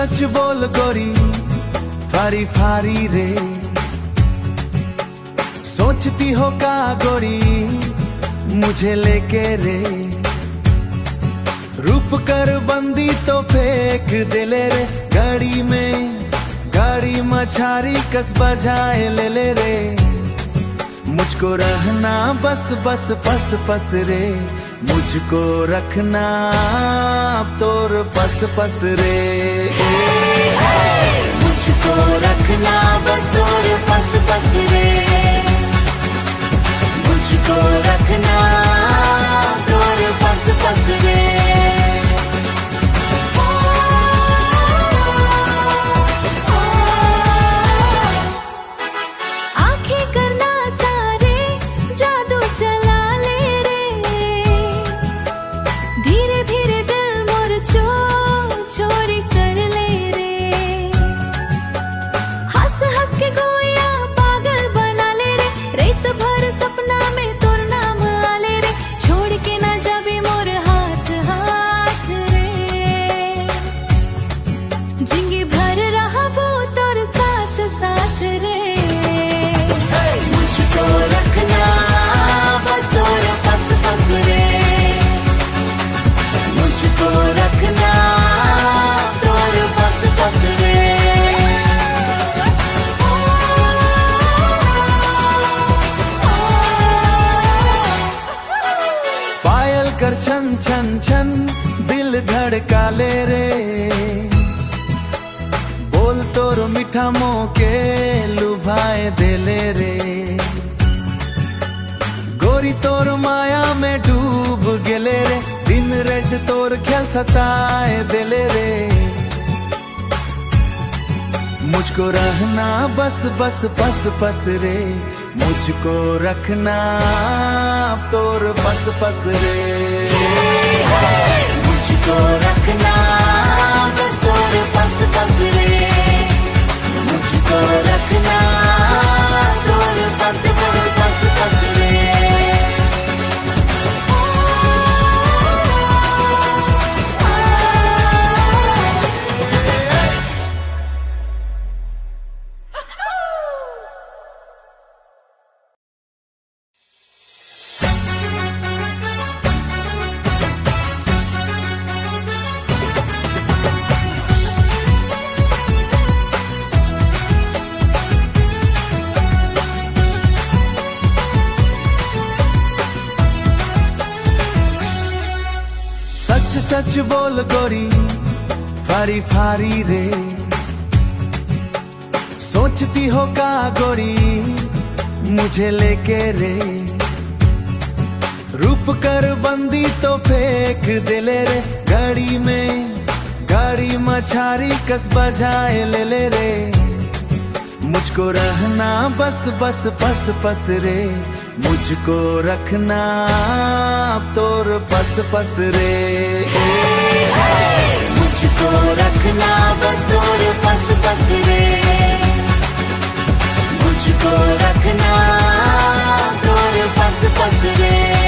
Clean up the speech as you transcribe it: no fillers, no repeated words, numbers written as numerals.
सच बोल गोरी फारी फारी रे, सोचती हो का गोरी मुझे लेके रे, रूप कर बंदी तो फेंक दे ले रे, गाड़ी में गाड़ी मछारी कस बजाए ले ले रे, मुझको रहना बस बस पस पस रे, मुझको रखना तोर पस पस रे, मुझको रखना बस तोर पस पस रे, मुझको रखना तोर पस पस रे। आंखें करना सारे जादू चला ले रे, धीरे धीरे दिल मोर चोरी कर ले रे, हंस हंस के गोया पागल बना ले रे, रेत भर सपना में तोर नाम आले रे, छोड़ के ना जाबे मोर हाथ हाथ रे, जिंदगी भर रहबो तोर साथ साथ रे, मुझको रखना बस तोर पस पस रे, मुझको रखना तोर पस पस रे। पायल कर छन छन छन दिल धड़का ले रे, बोल तोर मीठा मोके लुभाए दे ले रे, गोरी तोर माया में डूब गेले रे, दिन रात तोर ख्याल सताए दे ले रे, मुझको रहना बस बस पस पस रे, मुझको रखना तोर पस पस रे, मुझको रखना बस तोर पस पस रे, मुझको रखना तोर पस पस रे। सच सच बोल गोरी फारी फारी रे, सोचती हो का गोरी मुझे लेके रे, रूप कर बंदी तो फेंक दे ले रे, गाड़ी में गाड़ी मछारी कस बजाए ले ले रे, मुझको रहना बस बस पस पस रे, मुझको रखना तोर पस पस रे, मुझको रखना बस तोर पस पस रे, मुझको रखना तोर पस पस रे।